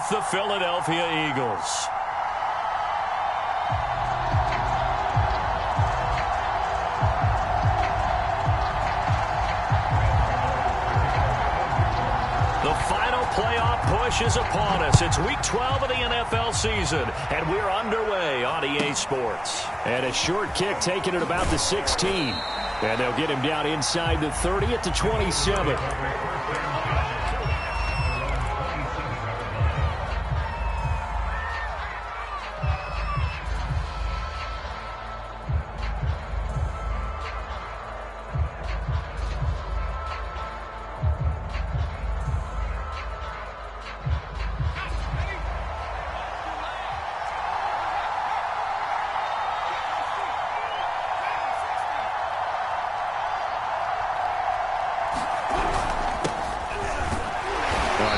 with the Philadelphia Eagles. The final playoff push is upon us. It's Week 12 of the NFL season, and we're underway on EA Sports. And a short kick taken at about the 16. And they'll get him down inside the 30 at the 27.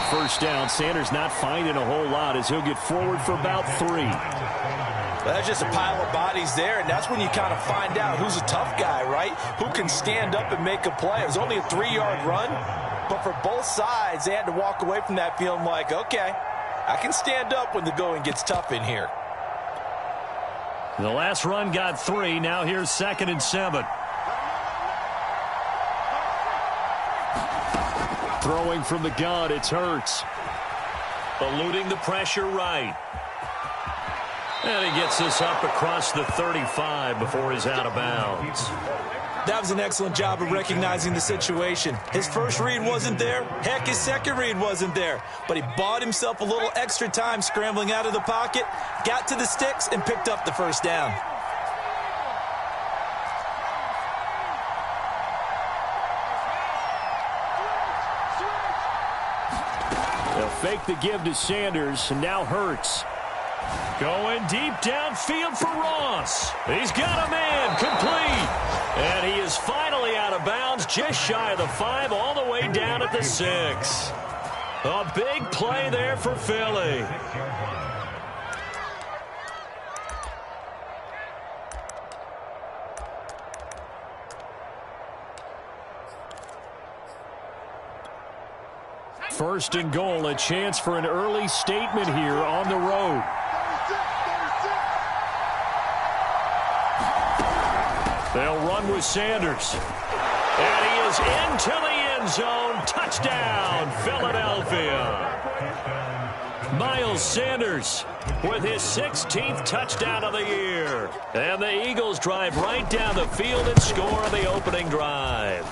First down, Sanders not finding a whole lot as he'll get forward for about 3. Well, that's just a pile of bodies there, and that's when you kind of find out who's a tough guy, right? Who can stand up and make a play. It was only a 3-yard run, but for both sides, they had to walk away from that feeling like, okay, I can stand up when the going gets tough in here. The last run got 3. Now here's 2nd and 7. Throwing from the gun, it's Hurts. Eluding the pressure right. And he gets this up across the 35 before he's out of bounds. That was an excellent job of recognizing the situation. His first read wasn't there. Heck, his second read wasn't there. But he bought himself a little extra time scrambling out of the pocket, got to the sticks, and picked up the first down. Fake the give to Sanders, and now Hurts. Going deep downfield for Ross. He's got a man complete. And he is finally out of bounds, just shy of the 5, all the way down at the 6. A big play there for Philly. First and goal, a chance for an early statement here on the road. They'll run with Sanders. And he is into the end zone. Touchdown, Philadelphia. Miles Sanders with his 16th touchdown of the year. And the Eagles drive right down the field and score on the opening drive.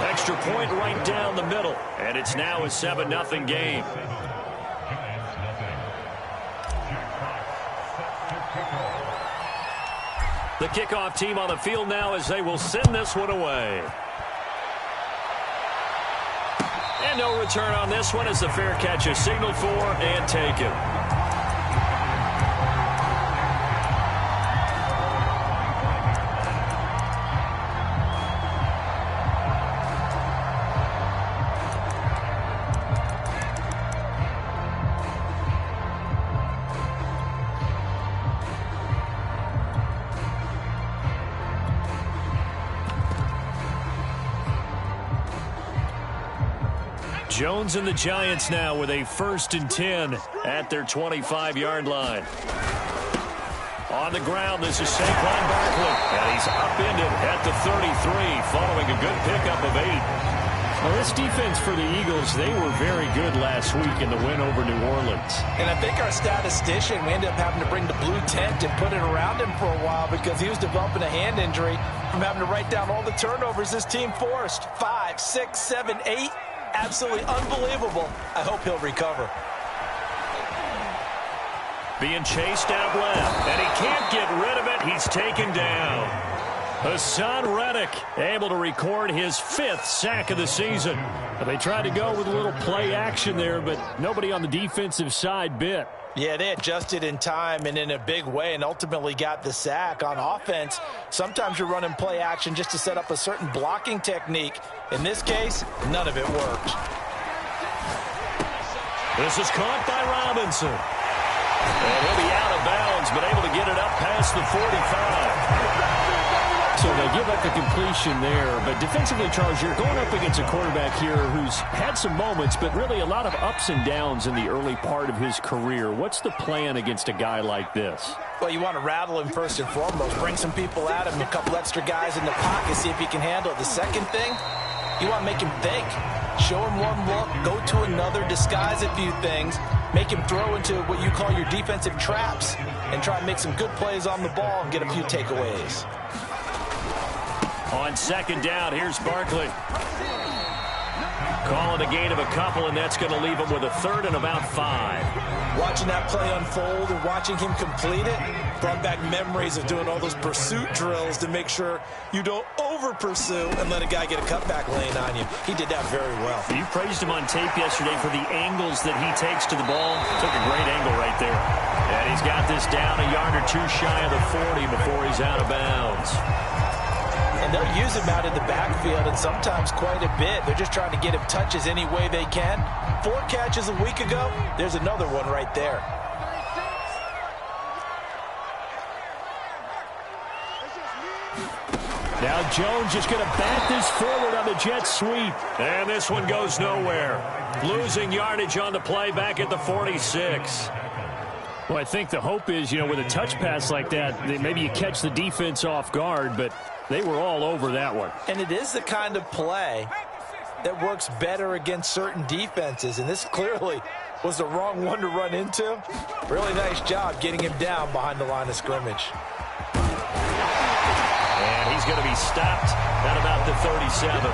Extra point right down the middle. And it's now a 7-0 game. The kickoff team on the field now as they will send this one away. And no return on this one as the fair catch is signaled for and taken. Jones and the Giants now with a 1st and 10 at their 25-yard line. On the ground, this is Saquon Barkley. And he's upended at the 33 following a good pickup of 8. Well, this defense for the Eagles, they were very good last week in the win over New Orleans. And I think our statistician, we ended up having to bring the blue tent and put it around him for a while because he was developing a hand injury from having to write down all the turnovers this team forced. 5, 6, 7, 8. Absolutely unbelievable. I hope he'll recover. Being chased out left, and he can't get rid of it. He's taken down. Hassan Reddick able to record his 5th sack of the season. They tried to go with a little play action there, but nobody on the defensive side bit. Yeah, they adjusted in time and in a big way and ultimately got the sack. On offense, sometimes you're running play action just to set up a certain blocking technique. In this case, none of it worked. This is caught by Robinson. And he'll be out of bounds, but able to get it up past the 45. So they give up the completion there. But defensively, Charles, you're going up against a quarterback here who's had some moments, but really a lot of ups and downs in the early part of his career. What's the plan against a guy like this? Well, you want to rattle him first and foremost. Bring some people at him, a couple extra guys in the pocket, see if he can handle it. The second thing, you want to make him think. Show him one look, go to another, disguise a few things, make him throw into what you call your defensive traps, and try and make some good plays on the ball and get a few takeaways. On second down, here's Barkley. Calling a gain of a couple, and that's going to leave him with a third and about 5. Watching that play unfold and watching him complete it brought back memories of doing all those pursuit drills to make sure you don't over-pursue and let a guy get a cutback lane on you. He did that very well. You praised him on tape yesterday for the angles that he takes to the ball. Took a great angle right there. And he's got this down a yard or two shy of the 40 before he's out of bounds. And they'll use him out in the backfield, and sometimes quite a bit. They're just trying to get him touches any way they can. 4 catches a week ago. There's another one right there. Now Jones is going to bat this forward on the jet sweep. And this one goes nowhere. Losing yardage on the play back at the 46. Well, I think the hope is, with a touch pass like that, maybe you catch the defense off guard, but they were all over that one. And it is the kind of play that works better against certain defenses, and this clearly was the wrong one to run into. Really nice job getting him down behind the line of scrimmage. And he's going to be stopped at about the 37.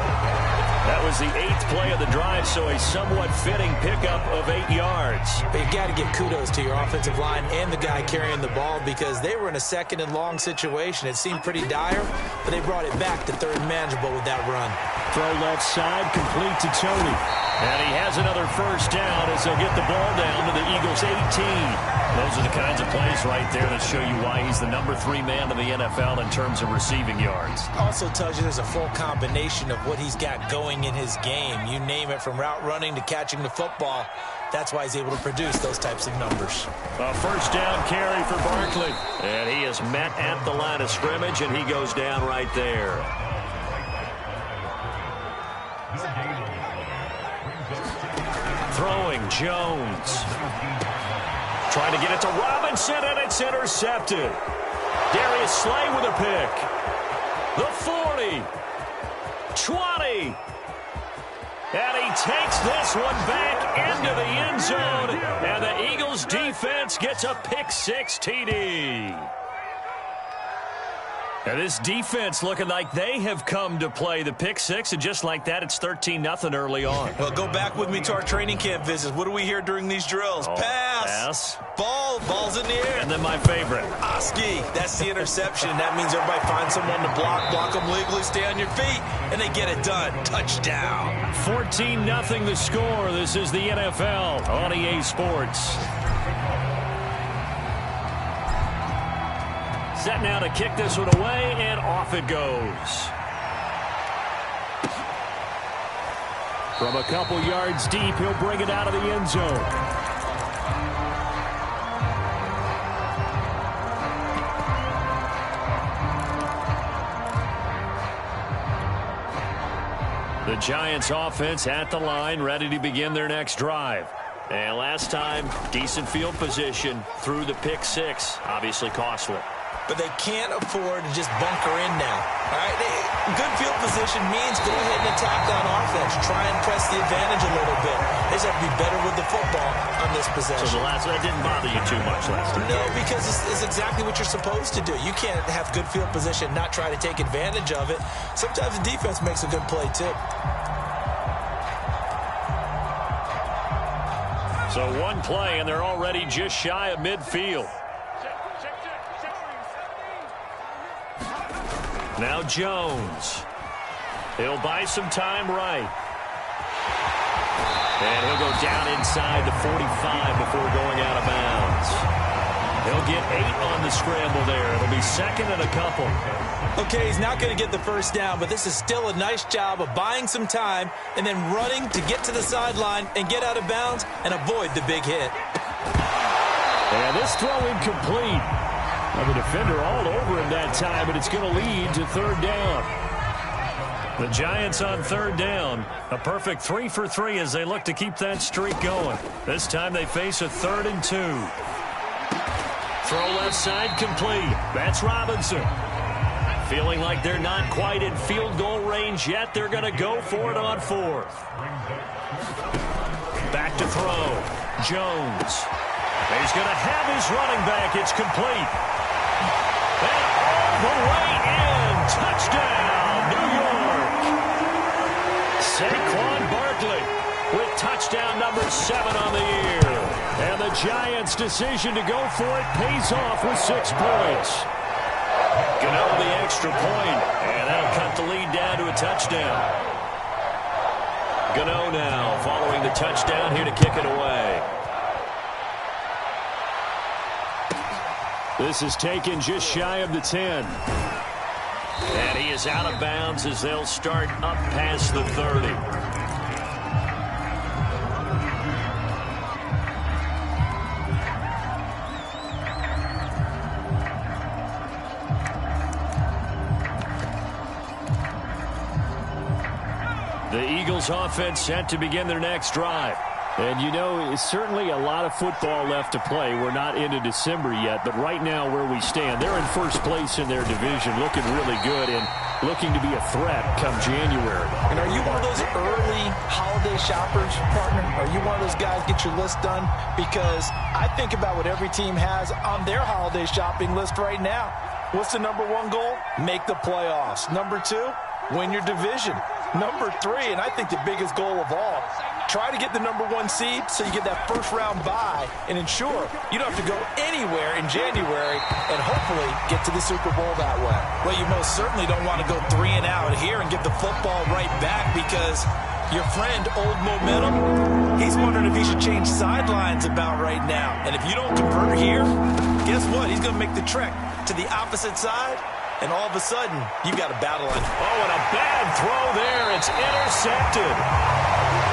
That was the 8th play of the drive, so a somewhat fitting pickup of 8 yards. But you got to give kudos to your offensive line and the guy carrying the ball, because they were in a second and long situation. It seemed pretty dire, but they brought it back to third manageable with that run. Throw left side, complete to Tony. And he has another first down as they'll get the ball down to the Eagles' 18. Those are the kinds of plays right there that show you why he's the number 3 man in the NFL in terms of receiving yards. Also tells you there's a full combination of what he's got going in his game. You name it, from route running to catching the football. That's why he's able to produce those types of numbers. A first down carry for Barkley. And he is met at the line of scrimmage, and he goes down right there. Throwing, Jones. Trying to get it to Robinson, and it's intercepted. Darius Slay with a pick. The 40. 20. And he takes this one back into the end zone. And the Eagles defense gets a pick-6 TD. And this defense looking like they have come to play the pick-6, and just like that, it's 13-0 early on. Well, go back with me to our training camp visits. What do we hear during these drills? Pass. Ball's in the air. And then my favorite. Oski. That's the interception. That means everybody finds someone to block them legally, stay on your feet, and they get it done. Touchdown. 14-0 the score. This is the NFL on EA Sports. Set now to kick this one away, and off it goes. From a couple yards deep, he'll bring it out of the end zone. The Giants offense at the line, ready to begin their next drive. And last time, decent field position through the pick-6, obviously costly. But they can't afford to just bunker in now. All right, good field position means go ahead and attack on offense. Try and press the advantage a little bit. They just have to be better with the football on this possession. So that didn't bother you too much last time? No, because it's exactly what you're supposed to do. You can't have good field position, not try to take advantage of it. Sometimes the defense makes a good play too. So one play, and they're already just shy of midfield. Now Jones. He'll buy some time right. And he'll go down inside the 45 before going out of bounds. He'll get 8 on the scramble there. It'll be second and a couple. Okay, he's not going to get the first down, but this is still a nice job of buying some time and then running to get to the sideline and get out of bounds and avoid the big hit. And this throw incomplete. The defender all over him that time, but it's going to lead to third down. The Giants on third down. A perfect 3 for 3 as they look to keep that streak going. This time they face a 3rd and 2. Throw left side complete. That's Robinson. Feeling like they're not quite in field goal range yet. They're going to go for it on 4th. Back to throw. Jones. He's going to have his running back. It's complete. And all the way in. Touchdown, New York. Saquon Barkley with touchdown number 7 on the year. And the Giants' decision to go for it pays off with 6 points. Gano the extra point, and that'll cut the lead down to a touchdown. Gano now following the touchdown here to kick it away. This is taken just shy of the 10. And he is out of bounds as they'll start up past the 30. The Eagles offense set to begin their next drive. And, you know, it's certainly a lot of football left to play. We're not into December yet, but right now where we stand, they're in first place in their division, looking really good and looking to be a threat come January. And are you one of those early holiday shoppers, partner? Are you one of those guys get your list done? Because I think about what every team has on their holiday shopping list right now. What's the number 1 goal? Make the playoffs. Number 2, win your division. Number 3, and I think the biggest goal of all, try to get the number 1 seed so you get that first-round bye and ensure you don't have to go anywhere in January and hopefully get to the Super Bowl that way. Well, you most certainly don't want to go 3 and out here and get the football right back because your friend, Old Momentum, he's wondering if he should change sidelines about right now. And if you don't convert here, guess what? He's going to make the trek to the opposite side. And all of a sudden, you've got a battle on. Oh, and a bad throw there. It's intercepted.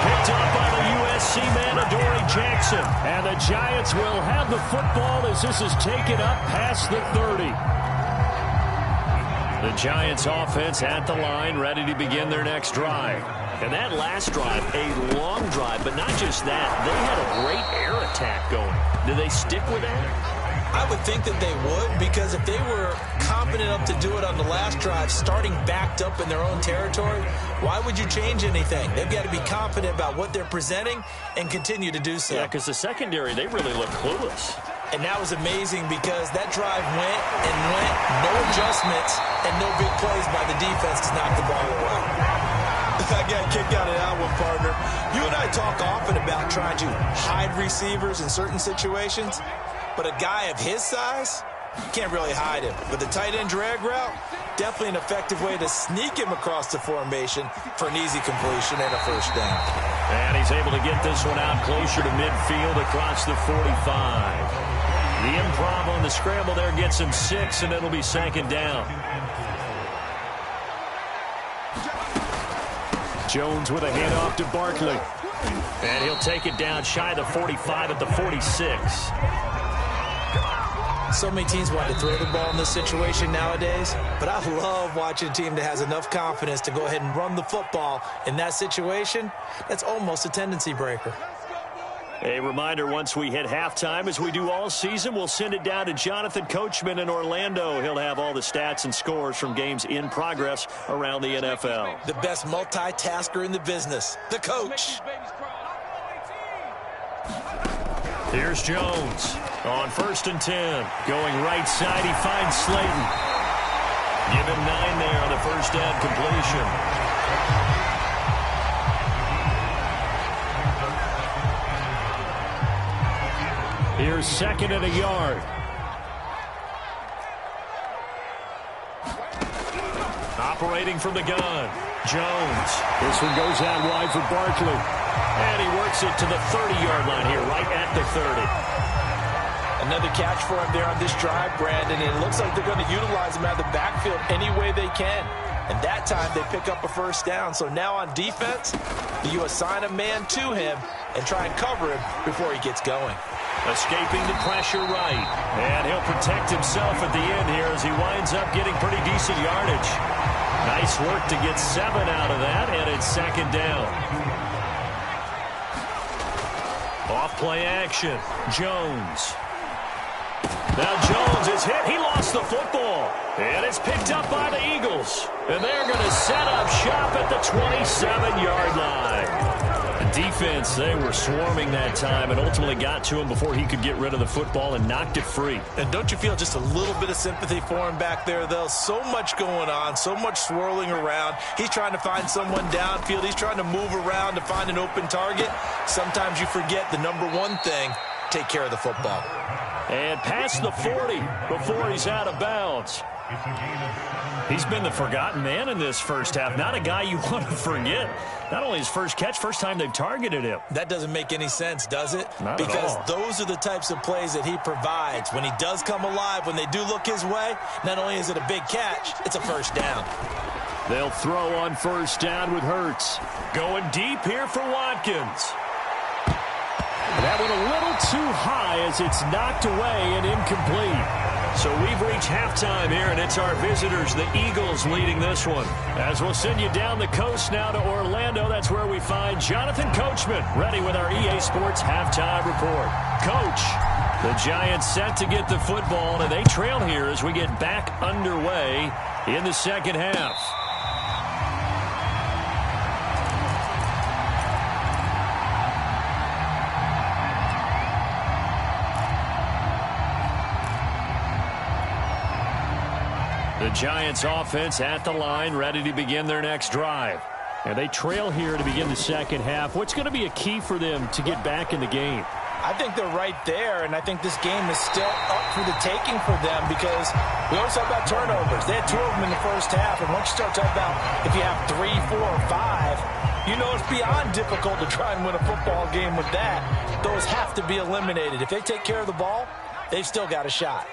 Picked up by the USC man, Adoree Jackson. And the Giants will have the football as this is taken up past the 30. The Giants offense at the line, ready to begin their next drive. And that last drive, a long drive, but not just that. They had a great air attack going. Do they stick with that? I would think that they would, because if they were confident enough to do it on the last drive, starting backed up in their own territory, why would you change anything? They've got to be confident about what they're presenting and continue to do so. Yeah, because the secondary, they really look clueless. And that was amazing because that drive went and went, no adjustments, and no big plays by the defense to knock the ball away. I got kicked out of that one, partner. You and I talk often about trying to hide receivers in certain situations. But a guy of his size, you can't really hide him. But the tight end drag route, definitely an effective way to sneak him across the formation for an easy completion and a first down. And he's able to get this one out closer to midfield across the 45. The improv on the scramble there gets him 6, and it'll be 2nd down. Jones with a handoff to Barkley. And he'll take it down shy of the 45 at the 46. So many teams want to throw the ball in this situation nowadays, but I love watching a team that has enough confidence to go ahead and run the football in that situation. That's almost a tendency breaker. A reminder, once we hit halftime, as we do all season, we'll send it down to Jonathan Coachman in Orlando. He'll have all the stats and scores from games in progress around the NFL. The best multitasker in the business, the coach. Here's Jones on 1st and 10. Going right side, he finds Slayton. Give him 9 there on the first down completion. Here's 2nd and a yard. Operating from the gun, Jones. This one goes out wide for Barkley. And he works it to the 30-yard line here, right at the 30. Another catch for him there on this drive, Brandon, and it looks like they're going to utilize him out of the backfield any way they can. And that time they pick up a first down. So now on defense, you assign a man to him and try and cover him before he gets going. Escaping the pressure right. And he'll protect himself at the end here as he winds up getting pretty decent yardage. Nice work to get 7 out of that, and it's second down. Off play action. Jones. Now Jones is hit. He lost the football. And it's picked up by the Eagles. And they're going to set up shop at the 27-yard line. The defense, they were swarming that time and ultimately got to him before he could get rid of the football and knocked it free. And don't you feel just a little bit of sympathy for him back there, though? So much going on, so much swirling around. He's trying to find someone downfield. He's trying to move around to find an open target. Sometimes you forget the number one thing, take care of the football. And past the 40 before he's out of bounds. He's been the forgotten man in this first half. Not a guy you want to forget. Not only his first catch, first time they've targeted him. That doesn't make any sense, does it? Not because at all. Those are the types of plays that he provides. When he does come alive, when they do look his way, not only is it a big catch, it's a first down. They'll throw on first down with Hurts. Going deep here for Watkins. That one a little too high as it's knocked away and incomplete. So we've reached halftime here, and it's our visitors, the Eagles, leading this one. As we'll send you down the coast now to Orlando, that's where we find Jonathan Coachman, ready with our EA Sports halftime report. Coach, the Giants set to get the football, and they trail here as we get back underway in the second half. The Giants offense at the line, ready to begin their next drive. And they trail here to begin the second half. What's going to be a key for them to get back in the game? I think they're right there, and I think this game is still up for the taking for them because we always talk about turnovers. They had 2 of them in the first half, and once you start talking about if you have 3, 4, or 5, you know it's beyond difficult to try and win a football game with that. Those have to be eliminated. If they take care of the ball, they've still got a shot.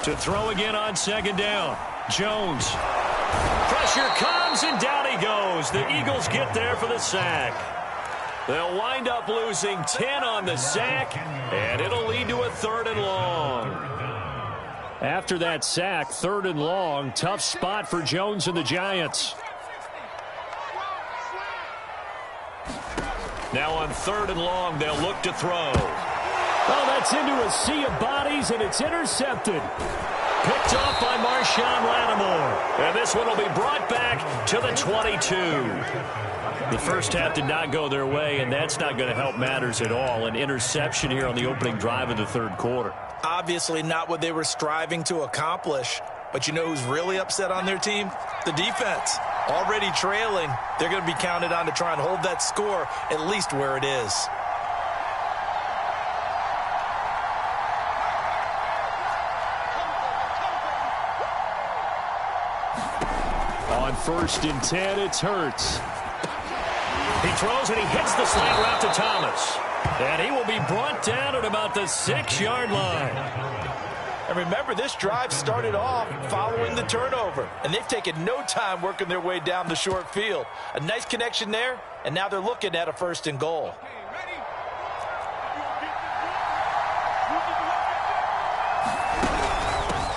To throw again on second down. Jones. Pressure comes, and down he goes. The Eagles get there for the sack. They'll wind up losing 10 on the sack, and it'll lead to a 3rd and long. After that sack, 3rd and long. Tough spot for Jones and the Giants. Now on 3rd and long, they'll look to throw. Oh, that's into a sea of bodies, and it's intercepted. Picked off by Marshawn Lattimore. And this one will be brought back to the 22. The first half did not go their way, and that's not going to help matters at all. An interception here on the opening drive of the 3rd quarter. Obviously not what they were striving to accomplish. But you know who's really upset on their team? The defense. Already trailing, they're going to be counted on to try and hold that score at least where it is. On 1st and 10, it's Hurts. He throws and he hits the slant route to Thomas. And he will be brought down at about the 6-yard line. And remember, this drive started off following the turnover. And they've taken no time working their way down the short field. A nice connection there, and now they're looking at a 1st and goal.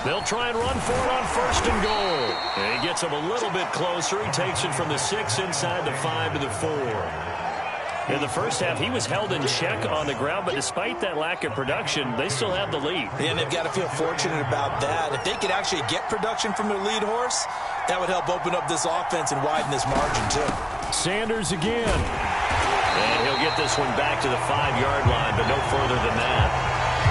They'll try and run for it on 1st and goal. And he gets him a little bit closer. He takes it from the 6 inside the 5 to the 4. In the first half, he was held in check on the ground, but despite that lack of production, they still have the lead. And they've got to feel fortunate about that. If they could actually get production from their lead horse, that would help open up this offense and widen this margin, too. Sanders again. And he'll get this one back to the 5-yard line, but no further than that.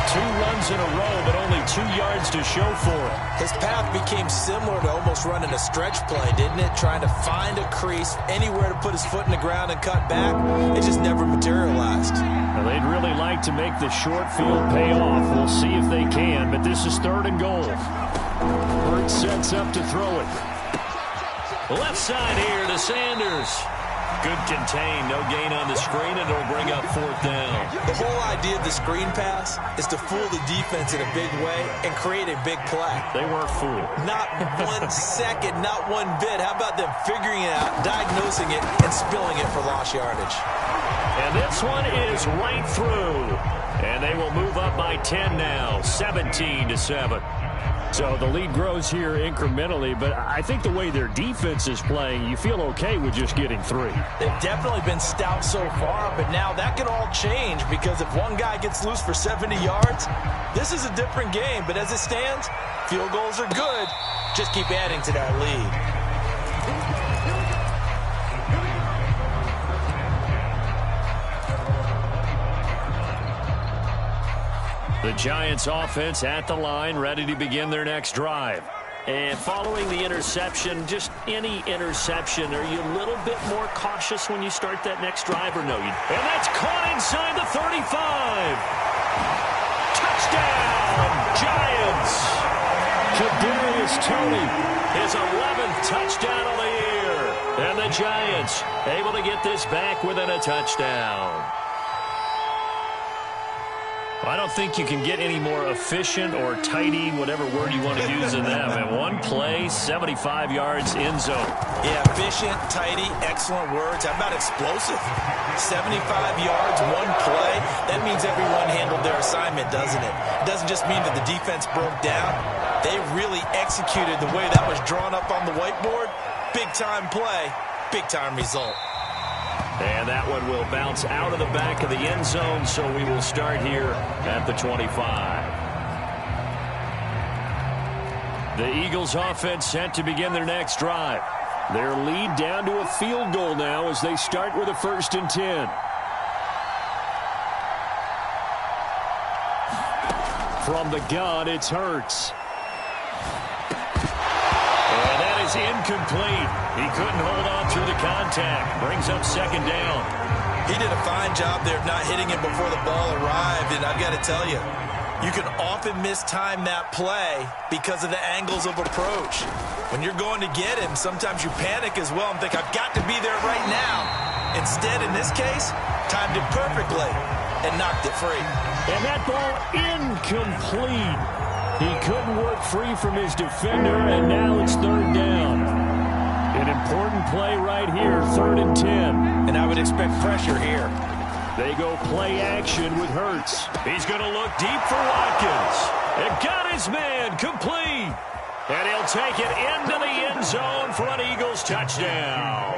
2 runs in a row, but only 2 yards to show for it. His path became similar to almost running a stretch play, didn't it? Trying to find a crease, anywhere to put his foot in the ground and cut back. It just never materialized. Well, they'd really like to make the short field pay off. We'll see if they can, but this is 3rd and goal. Hurts sets up to throw it. Left side here to Sanders. Good contain, no gain on the screen, and it'll bring up 4th down. The whole idea of the screen pass is to fool the defense in a big way and create a big play. They weren't fooled. Not 1 second, not 1 bit. How about them figuring it out, diagnosing it, and spilling it for lost yardage? And this one is right through. And they will move up by 10 now, 17-7. So the lead grows here incrementally, but I think the way their defense is playing, you feel okay with just getting 3. They've definitely been stout so far, but now that can all change because if one guy gets loose for 70 yards, this is a different game. But as it stands, field goals are good. Just keep adding to that lead. The Giants offense at the line, ready to begin their next drive. And following the interception, just any interception, are you a little bit more cautious when you start that next drive or no? And that's caught inside the 35. Touchdown, Giants. Kadarius Toney, his 11th touchdown of the year. And the Giants able to get this back within a touchdown. I don't think you can get any more efficient or tidy, whatever word you want to use in them. And one play, 75 yards in zone. Yeah, efficient, tidy, excellent words. How about explosive? 75 yards, one play. That means everyone handled their assignment, doesn't it? It doesn't just mean that the defense broke down. They really executed the way that was drawn up on the whiteboard. Big-time play, big-time result. And that one will bounce out of the back of the end zone, so we will start here at the 25. The Eagles offense set to begin their next drive. Their lead down to a field goal now as they start with a 1st and 10. From the gun, it's Hurts. And that is incomplete. He couldn't hold on through the contact. Brings up 2nd down. He did a fine job there of not hitting him before the ball arrived, and I've got to tell you, you can often mistime that play because of the angles of approach. When you're going to get him, sometimes you panic as well and think, I've got to be there right now. Instead, in this case, timed it perfectly and knocked it free. And that ball incomplete. He couldn't work free from his defender, and now it's 3rd down. An important play right here, 3rd and 10. And I would expect pressure here. They go play action with Hurts. He's going to look deep for Watkins. And got his man complete. And he'll take it into the end zone for an Eagles touchdown.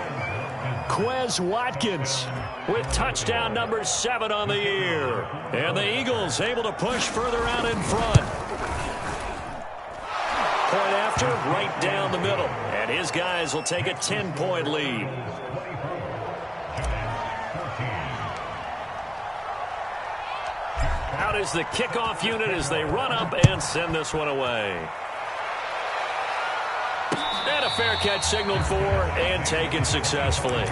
Quez Watkins with touchdown number 7 on the year. And the Eagles able to push further out in front. Point after, right down the middle. And his guys will take a 10-point lead. Out is the kickoff unit as they run up and send this one away. And a fair catch signaled for and taken successfully.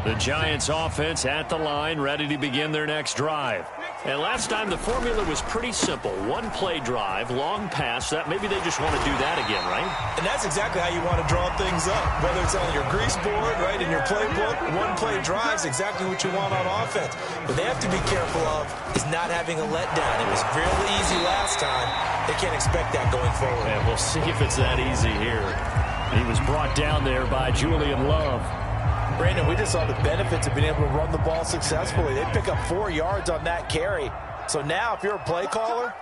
The Giants offense at the line, ready to begin their next drive. And last time the formula was pretty simple. One play drive, long pass. That maybe they just want to do that again, right? And that's exactly how you want to draw things up. Whether it's on your grease board, right, in your playbook, one play drive is exactly what you want on offense. What they have to be careful of is not having a letdown. It was really easy last time. They can't expect that going forward. And we'll see if it's that easy here. He was brought down there by Julian Love. Brandon, we just saw the benefits of being able to run the ball successfully. They pick up 4 yards on that carry. So now if you're a play caller,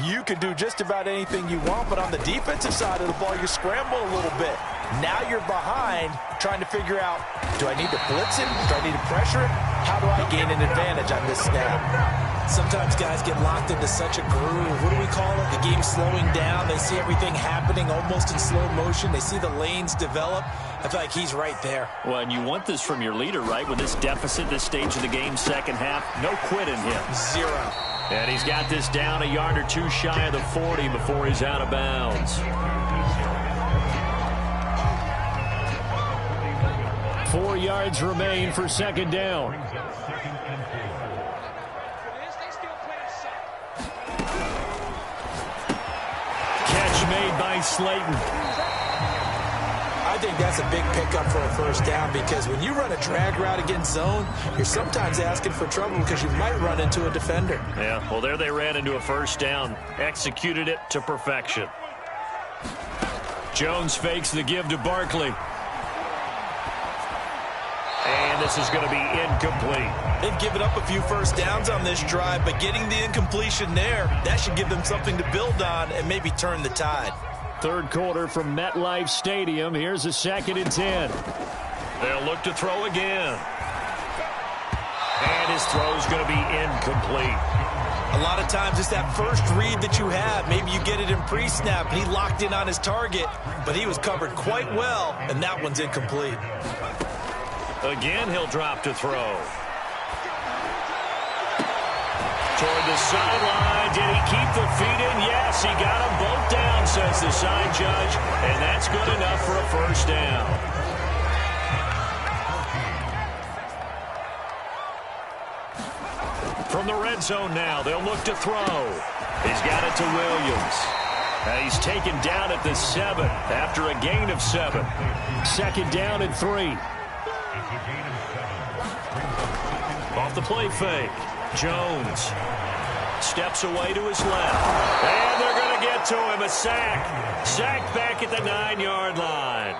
you can do just about anything you want. But on the defensive side of the ball, you scramble a little bit. Now you're behind trying to figure out, do I need to blitz it? Do I need to pressure it? How do I gain an advantage on this snap? Sometimes guys get locked into such a groove. What do we call it? The game's slowing down. They see everything happening almost in slow motion. They see the lanes develop. I feel like he's right there. Well, and you want this from your leader, right? With this deficit, this stage of the game, second half, no quit in him. 0. And he's got this down a yard or two shy of the 40 before he's out of bounds. 4 yards remain for second down. Catch made by Slayton. I think that's a big pickup for a first down because when you run a drag route against zone, you're sometimes asking for trouble because you might run into a defender. Yeah, well, there they ran into a first down. Executed it to perfection. Jones fakes the give to Barkley. And this is going to be incomplete. They've given up a few first downs on this drive, but getting the incompletion there, that should give them something to build on and maybe turn the tide. Third quarter from MetLife Stadium. Here's a 2nd and 10. They'll look to throw again. And his throw's going to be incomplete. A lot of times it's that first read that you have. Maybe you get it in pre-snap, and he locked in on his target, but he was covered quite well, and that one's incomplete. Again, he'll drop to throw. Toward the sideline. Did he keep the feet in? Yes, he got them both down, says the side judge, and that's good enough for a first down. From the red zone now, they'll look to throw. He's got it to Williams. He's taken down at the 7 after a gain of 7. 2nd down and 3. Off the play fake. Jones steps away to his left. And they're going to get to him. A sack. Sacked back at the 9-yard line.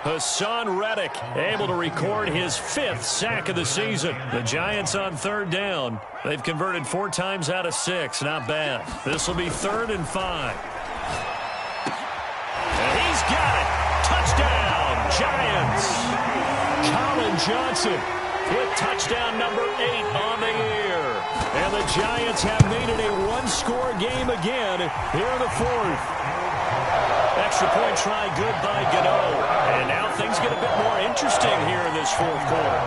Hassan Reddick able to record his 5th sack of the season. The Giants on 3rd down. They've converted 4 times out of 6. Not bad. This will be 3rd and 5. And he's got it. Touchdown, Giants. Colin Johnson with touchdown number 8 on the year. And the Giants have made it a 1-score game again here in the 4th. Extra point try good by Gano. And now things get a bit more interesting here in this 4th quarter.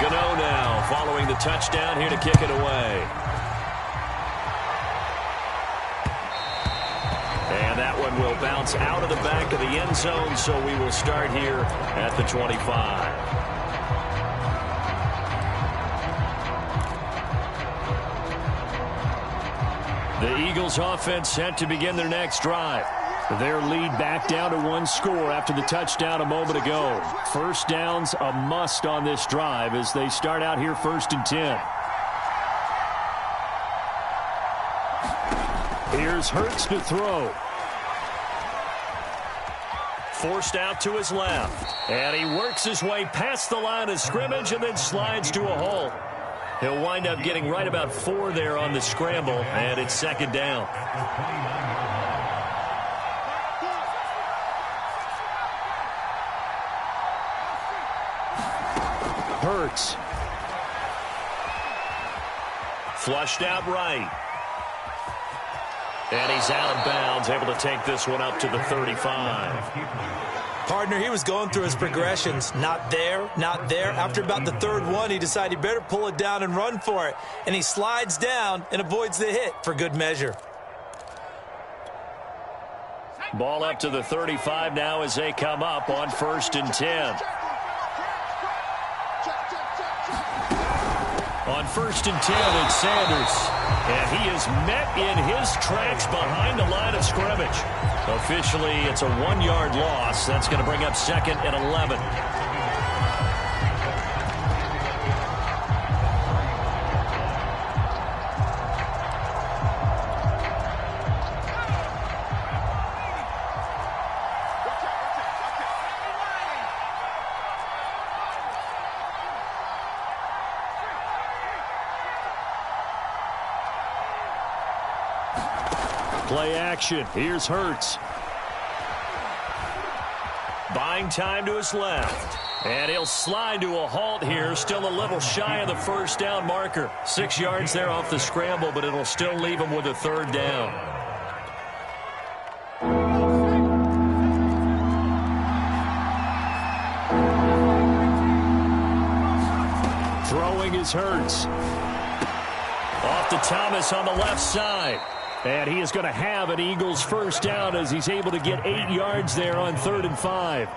Gano now following the touchdown here to kick it away. And that one will bounce out of the back of the end zone, so we will start here at the 25. The Eagles offense set to begin their next drive. Their lead back down to 1 score after the touchdown a moment ago. First down's a must on this drive as they start out here 1st and 10. Here's Hurts to throw. Forced out to his left. And he works his way past the line of scrimmage and then slides to a hole. He'll wind up getting right about 4 there on the scramble, and it's 2nd down. Hurts. Flushed out right. And he's out of bounds, able to take this one up to the 35. Partner, he was going through his progressions. Not there, not there. After about the 3rd one, he decided he better pull it down and run for it. And he slides down and avoids the hit for good measure. Ball up to the 35 now as they come up on 1st and 10. On 1st and 10, it's Sanders. And he is met in his tracks behind the line of scrimmage. Officially, it's a 1-yard loss. That's going to bring up 2nd and 11. Play action. Here's Hurts. Buying time to his left. And he'll slide to a halt here. Still a little shy of the 1st down marker. 6 yards there off the scramble, but it'll still leave him with a 3rd down. Throwing is Hurts. Off to Thomas on the left side. And he is going to have an Eagles 1st down as he's able to get 8 yards there on 3rd and 5.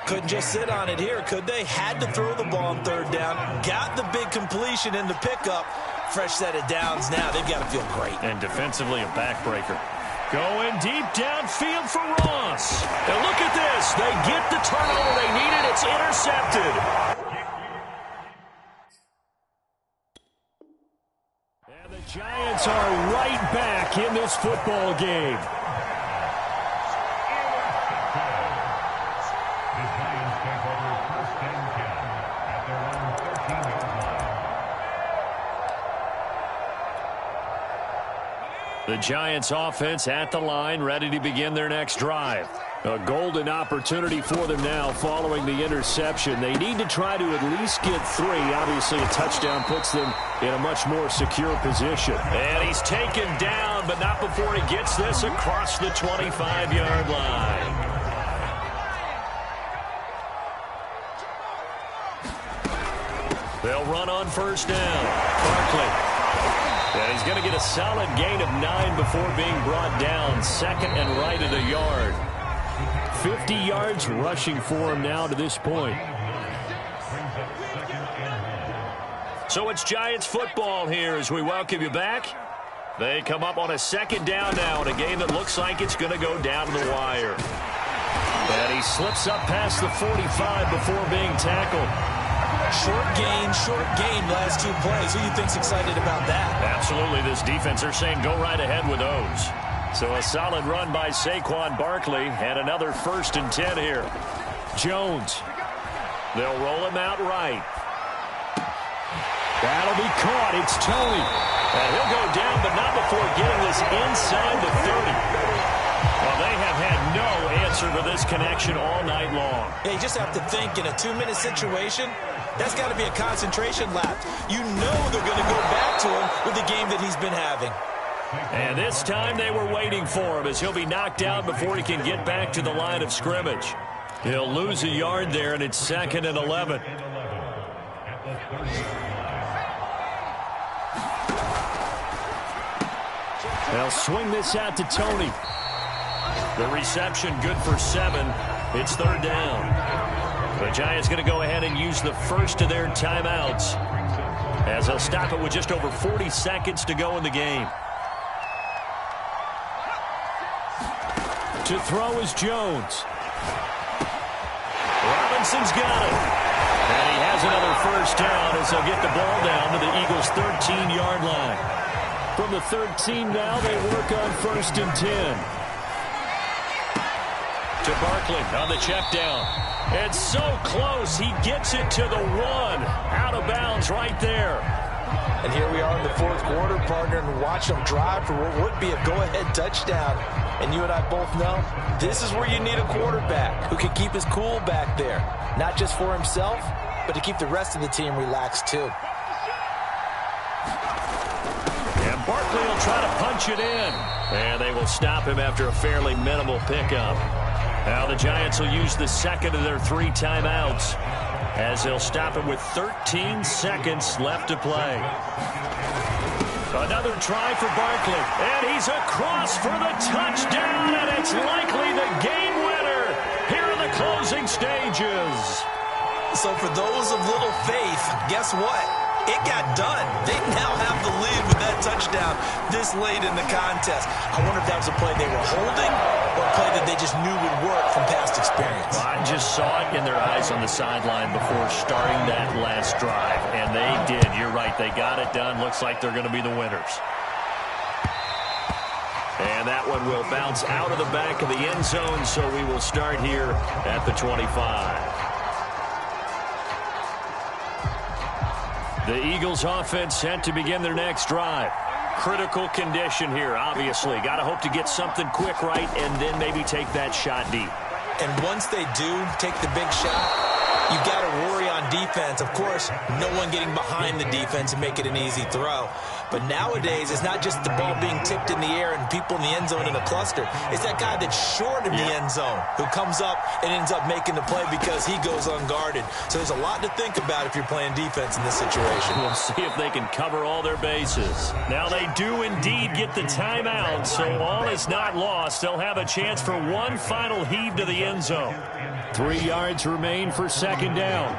Couldn't just sit on it here, could they? Had to throw the ball on 3rd down. Got the big completion in the pickup. Fresh set of downs now. They've got to feel great. And defensively a backbreaker. Going deep downfield for Ross. And look at this. They get the turnover It's intercepted. And the Giants are right back in this football game. The Giants offense at the line, ready to begin their next drive. A golden opportunity for them now following the interception. They need to try to at least get 3. Obviously, a touchdown puts them in a much more secure position. And he's taken down, but not before he gets this across the 25-yard line. They'll run on first down. Barkley. And he's going to get a solid gain of 9 before being brought down. Second and right at a yard. 50 yards rushing for him now to this point. So it's Giants football here as we welcome you back. They come up on a second down now in a game that looks like it's going to go down to the wire. And he slips up past the 45 before being tackled. Short gain, last 2 plays. Who do you think's excited about that? Absolutely. This defense, they're saying go right ahead with those. So a solid run by Saquon Barkley and another 1st and 10 here. Jones. They'll roll him out right. That'll be caught. It's Tony. And he'll go down, but not before getting this inside the 30. Well, they have had no answer for this connection all night long. Yeah, you just have to think in a 2-minute situation, that's got to be a concentration lap. You know they're going to go back to him with the game that he's been having. And this time they were waiting for him as he'll be knocked out before he can get back to the line of scrimmage. He'll lose a yard there, and it's 2nd and 11. They'll swing this out to Tony. The reception good for 7. It's 3rd down. The Giants going to go ahead and use the first of their timeouts as they'll stop it with just over 40 seconds to go in the game. To throw is Jones. Robinson's got it. And he has another first down as they'll get the ball down to the Eagles' 13-yard line. From the 13 now, they work on 1st and 10. To Barkley on the check down. It's so close. He gets it to the 1. Out of bounds right there. And here we are in the 4th quarter, partner, and watch them drive for what would be a go-ahead touchdown. And you and I both know this is where you need a quarterback who can keep his cool back there. Not just for himself, but to keep the rest of the team relaxed too. And Barkley will try to punch it in. And they will stop him after a fairly minimal pickup. Now the Giants will use the 2nd of their 3 timeouts as they'll stop it with 13 seconds left to play. Another try for Barkley, and he's across for the touchdown, and it's likely the game winner here in the closing stages. So for those of little faith, guess what? It got done. They now have the lead with that touchdown this late in the contest. I wonder if that was a play they were holding or a play that they just knew would work from past experience. I just saw it in their eyes on the sideline before starting that last drive, and they did. You're right. They got it done. Looks like they're going to be the winners. And that one will bounce out of the back of the end zone, so we will start here at the 25. The Eagles offense set to begin their next drive. Critical condition here, obviously. Got to hope to get something quick right and then maybe take that shot deep. And once they do take the big shot, you've got to worry on defense. Of course, no one getting behind the defense and make it an easy throw. But nowadays, it's not just the ball being tipped in the air and people in the end zone in a cluster. It's that guy that's short of the end zone who comes up and ends up making the play because he goes unguarded. So there's a lot to think about if you're playing defense in this situation. We'll see if they can cover all their bases. Now they do indeed get the timeout, so all is not lost. They'll have a chance for one final heave to the end zone. 3 yards remain for 2nd down.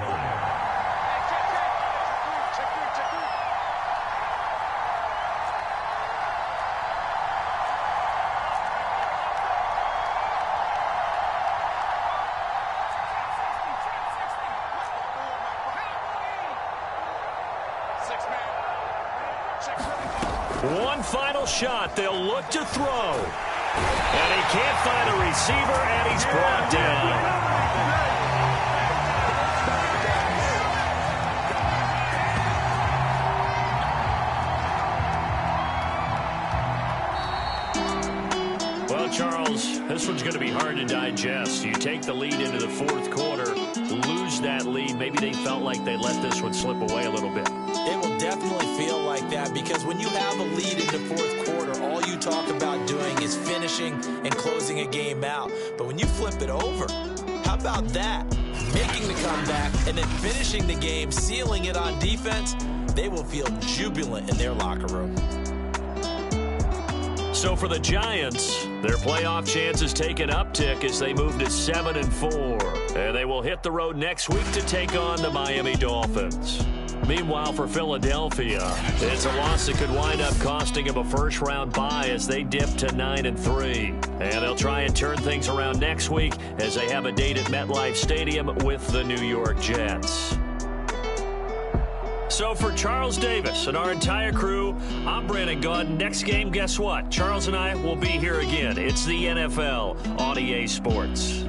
One final shot. They'll look to throw. And he can't find a receiver, and he's brought down. Well, Charles, this one's going to be hard to digest. You take the lead into the fourth quarter, lose that lead. Maybe they felt like they let this one slip away a little bit. It will definitely feel like that because when you have a lead in the fourth quarter, all you talk about doing is finishing and closing a game out. But when you flip it over, how about that? Making the comeback and then finishing the game, sealing it on defense, they will feel jubilant in their locker room. So for the Giants, their playoff chances take an uptick as they move to 7-4. And they will hit the road next week to take on the Miami Dolphins. Meanwhile, for Philadelphia, it's a loss that could wind up costing them a first-round bye as they dip to 9-3. And they'll try and turn things around next week as they have a date at MetLife Stadium with the New York Jets. So for Charles Davis and our entire crew, I'm Brandon Gaudin. Next game, guess what? Charles and I will be here again. It's the NFL on EA Sports.